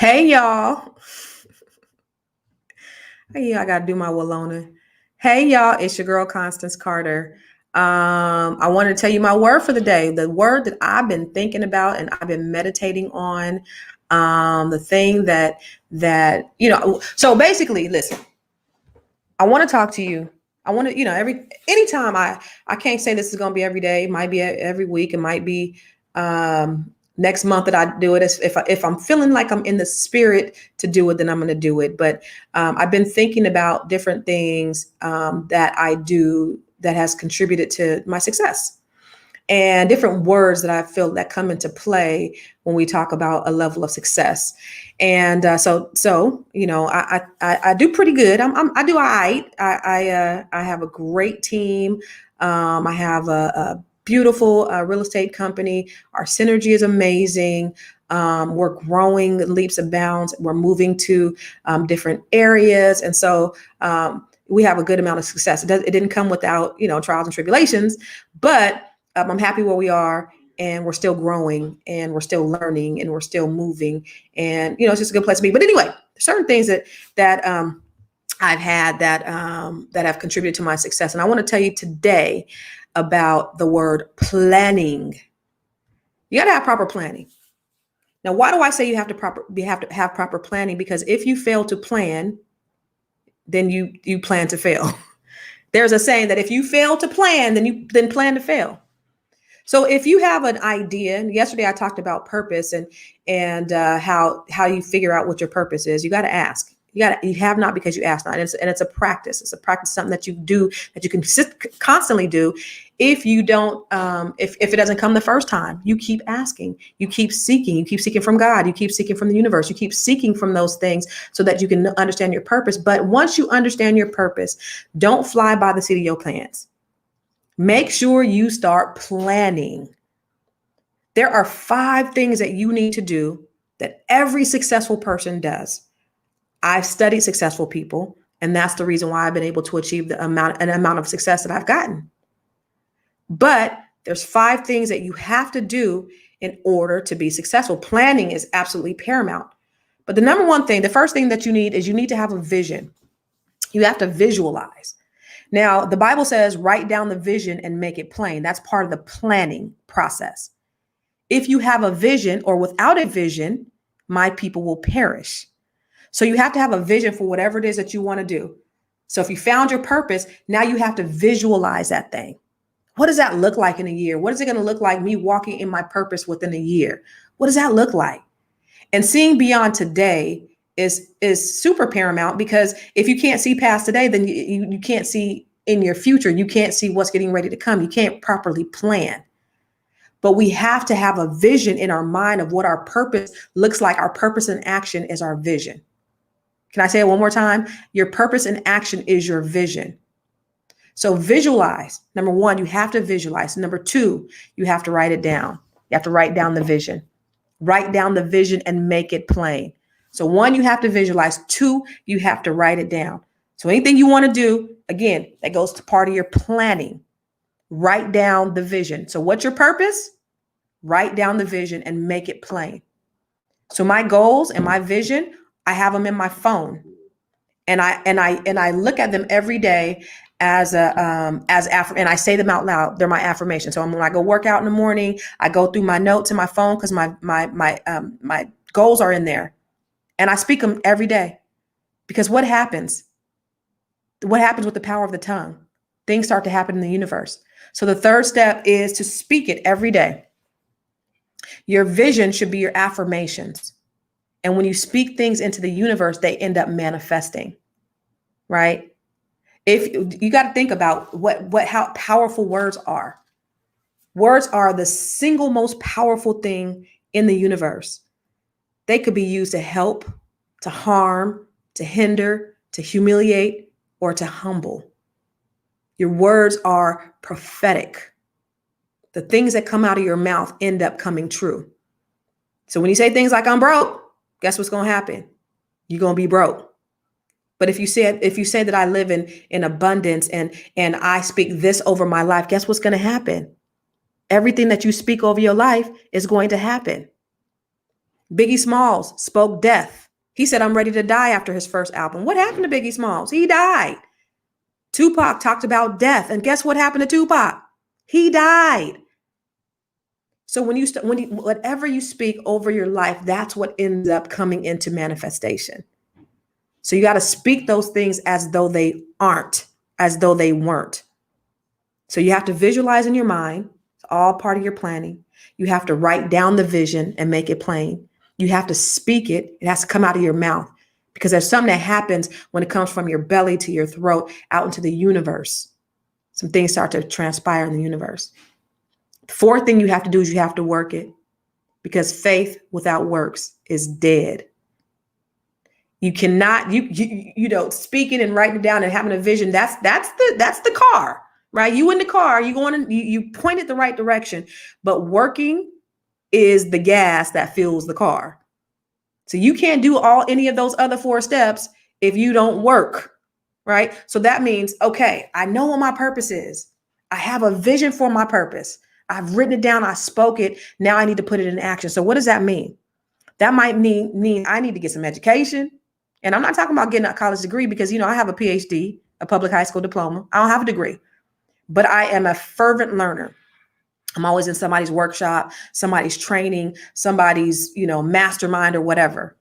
Hey y'all. Hey, I gotta do my Walona. Hey y'all, it's your girl Constance Carter. I want to tell you my word for the day. The word that I've been thinking about and I've been meditating on. The thing that. So basically, listen. I want to talk to you. I want to, anytime I can't say this is going to be every day. It might be every week. It might be next month that I do it. If I'm feeling like I'm in the spirit to do it, then I'm going to do it. But I've been thinking about different things that I do that has contributed to my success and different words that I feel that come into play when we talk about a level of success. And I do pretty good. I do all right. I have a great team. I have a beautiful real estate company. Our synergy is amazing. We're growing leaps and bounds. We're moving to different areas, and so we have a good amount of success. It didn't come without trials and tribulations, but I'm happy where we are, and we're still growing, and we're still learning, and we're still moving, and it's just a good place to be. But anyway, there's certain things that I've had that have contributed to my success, and I want to tell you today about the word planning. You got to have proper planning. Now, why do I say you have to have proper planning? Because if you fail to plan, then you plan to fail. There's a saying that if you fail to plan, then plan to fail. So if you have an idea, and yesterday I talked about purpose and how you figure out what your purpose is. You got to ask. You have not because you ask not, and it's a practice. It's a practice, something that you do that you can constantly do. If you don't, if it doesn't come the first time, you keep asking, you keep seeking from God, you keep seeking from the universe, you keep seeking from those things so that you can understand your purpose. But once you understand your purpose, don't fly by the seat of your pants. Make sure you start planning. There are 5 things that you need to do that every successful person does. I've studied successful people, and that's the reason why I've been able to achieve an amount of success that I've gotten. But there's 5 things that you have to do in order to be successful. Planning is absolutely paramount. But the first thing that you need to have a vision. You have to visualize. Now, the Bible says, write down the vision and make it plain. That's part of the planning process. If you have a vision or without a vision, my people will perish. So you have to have a vision for whatever it is that you want to do. So if you found your purpose, now you have to visualize that thing. What does that look like in a year? What is it going to look like me walking in my purpose within a year? What does that look like? And seeing beyond today is super paramount, because if you can't see past today, then you can't see in your future. You can't see what's getting ready to come. You can't properly plan. But we have to have a vision in our mind of what our purpose looks like. Our purpose in action is our vision. Can I say it one more time? Your purpose in action is your vision. So visualize. Number 1, you have to visualize. Number 2, you have to write it down. You have to write down the vision. Write down the vision and make it plain. So 1, you have to visualize. 2, you have to write it down. So anything you want to do, again, that goes to part of your planning. Write down the vision. So what's your purpose? Write down the vision and make it plain. So my goals and my vision, I have them in my phone, and I look at them every day and I say them out loud. They're my affirmation. So when I go work out in the morning, I go through my notes in my phone because my goals are in there, and I speak them every day. Because what happens? What happens with the power of the tongue? Things start to happen in the universe. So the third step is to speak it every day. Your vision should be your affirmations. And when you speak things into the universe, they end up manifesting, right? If you got to think about how powerful words are. Words are the single most powerful thing in the universe. They could be used to help, to harm, to hinder, to humiliate, or to humble. Your words are prophetic. The things that come out of your mouth end up coming true. So when you say things like I'm broke, guess what's going to happen? You're going to be broke. But if you say that I live in abundance and I speak this over my life, guess what's going to happen? Everything that you speak over your life is going to happen. Biggie Smalls spoke death. He said, I'm ready to die after his first album. What happened to Biggie Smalls? He died. Tupac talked about death. And guess what happened to Tupac? He died. So whatever you speak over your life, that's what ends up coming into manifestation. So you got to speak those things as though they aren't, as though they weren't. So you have to visualize in your mind. It's all part of your planning. You have to write down the vision and make it plain. You have to speak it. It has to come out of your mouth, because there's something that happens when it comes from your belly to your throat out into the universe. Some things start to transpire in the universe. The fourth thing you have to do is you have to work it, because faith without works is dead. You cannot, you know, speaking and writing it down and having a vision, that's the car, right? You in the car, you point it the right direction, but working is the gas that fuels the car. So you can't do any of those other 4 steps if you don't work, right? So that means, okay, I know what my purpose is. I have a vision for my purpose. I've written it down. I spoke it. Now I need to put it in action. So what does that mean? That might mean I need to get some education. And I'm not talking about getting a college degree, because, you know, I have a PhD, a public high school diploma. I don't have a degree, but I am a fervent learner. I'm always in somebody's workshop, somebody's training, somebody's, you know, mastermind or whatever.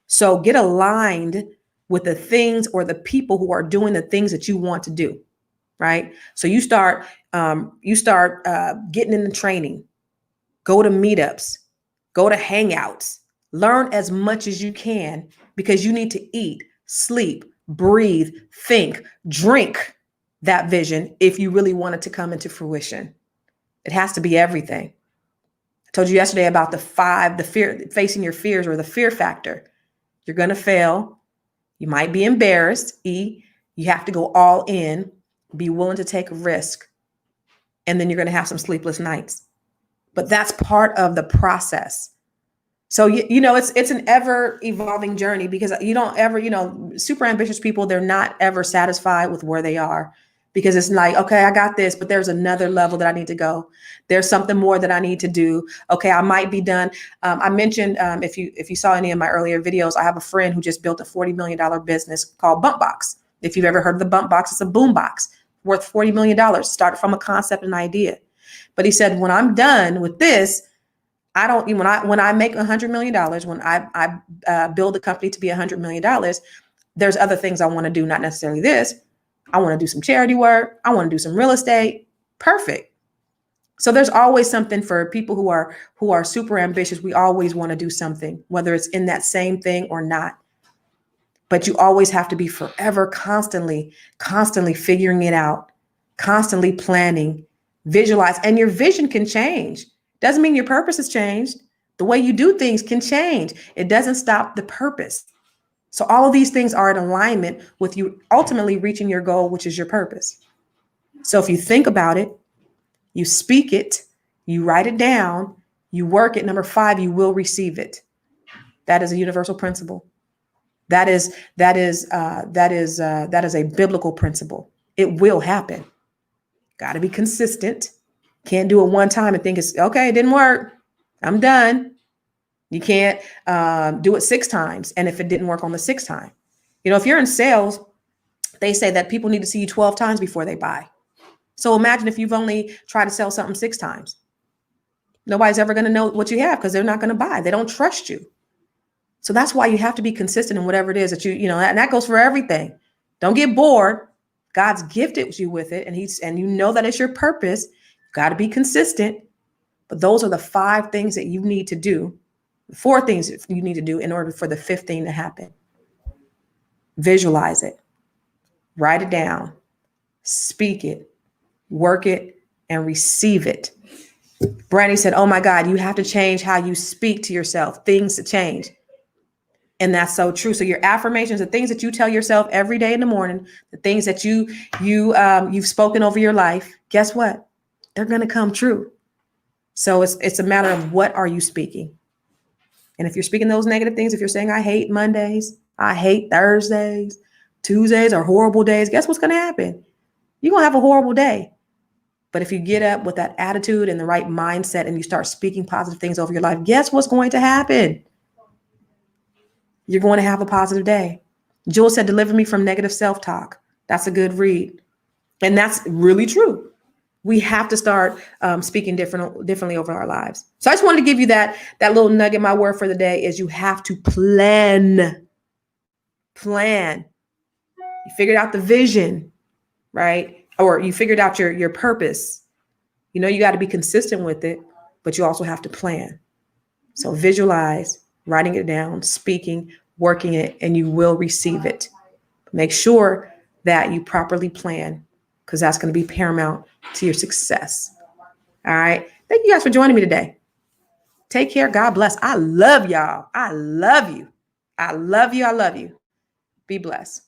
So get aligned with the things or the people who are doing the things that you want to do, right? So you start getting in the training, go to meetups, go to hangouts, learn as much as you can, because you need to eat, sleep, breathe, think, drink that vision if you really want it to come into fruition. It has to be everything. I told you yesterday about the fear, facing your fears, or the fear factor. You're going to fail. You might be embarrassed. You have to go all in, be willing to take a risk. And then you're going to have some sleepless nights. But that's part of the process. So, you know, it's an ever evolving journey, because you don't ever, you know, super ambitious people, they're not ever satisfied with where they are, because it's like, okay, I got this, but there's another level that I need to go. There's something more that I need to do. Okay, I might be done. I mentioned, if you saw any of my earlier videos, I have a friend who just built a $40 million business called BumpBox. If you've ever heard of the BumpBox, it's a boom box worth $40 million, started from a concept and idea. But he said, when I'm done with this, when I make $100 million, when I build a company to be $100 million, there's other things I want to do, not necessarily this. I want to do some charity work. I want to do some real estate. Perfect. So there's always something for people who are super ambitious. We always want to do something, whether it's in that same thing or not. But you always have to be forever, constantly figuring it out, constantly planning, visualize, and your vision can change. Doesn't mean your purpose has changed. The way you do things can change. It doesn't stop the purpose. So all of these things are in alignment with you ultimately reaching your goal, which is your purpose. So if you think about it, you speak it, you write it down, you work it. Number 5, you will receive it. That is a universal principle. That is a biblical principle. It will happen. Got to be consistent. Can't do it one time and think it's okay. It didn't work. I'm done. You can't do it 6 times. And if it didn't work on the 6th time, you know, if you're in sales, they say that people need to see you 12 times before they buy. So imagine if you've only tried to sell something 6 times. Nobody's ever going to know what you have, because they're not going to buy. They don't trust you. So that's why you have to be consistent in whatever it is that you know, and that goes for everything. Don't get bored. God's gifted you with it. And you know that it's your purpose. You got to be consistent. But those are the 5 things that you need to do. 4 things you need to do in order for the 5th thing to happen. Visualize it, write it down, speak it, work it, and receive it. Brandy said, oh my God, you have to change how you speak to yourself. Things to change. And that's so true. So your affirmations, the things that you tell yourself every day in the morning, the things that you've spoken over your life, guess what? They're going to come true. So it's a matter of, what are you speaking? And if you're speaking those negative things, if you're saying, I hate Mondays, I hate Thursdays, Tuesdays are horrible days, guess what's going to happen? You're going to have a horrible day. But if you get up with that attitude and the right mindset and you start speaking positive things over your life, guess what's going to happen? You're going to have a positive day. Jewel said, deliver me from negative self-talk. That's a good read. And that's really true. We have to start speaking differently over our lives. So I just wanted to give you that little nugget. My word for the day is you have to plan. Plan. You figured out the vision, right? Or you figured out your purpose. You know, you got to be consistent with it, but you also have to plan. So visualize, writing it down, speaking, working it, and you will receive it. Make sure that you properly plan, because that's going to be paramount to your success. All right. Thank you guys for joining me today. Take care. God bless. I love y'all. I love you. I love you. I love you. Be blessed.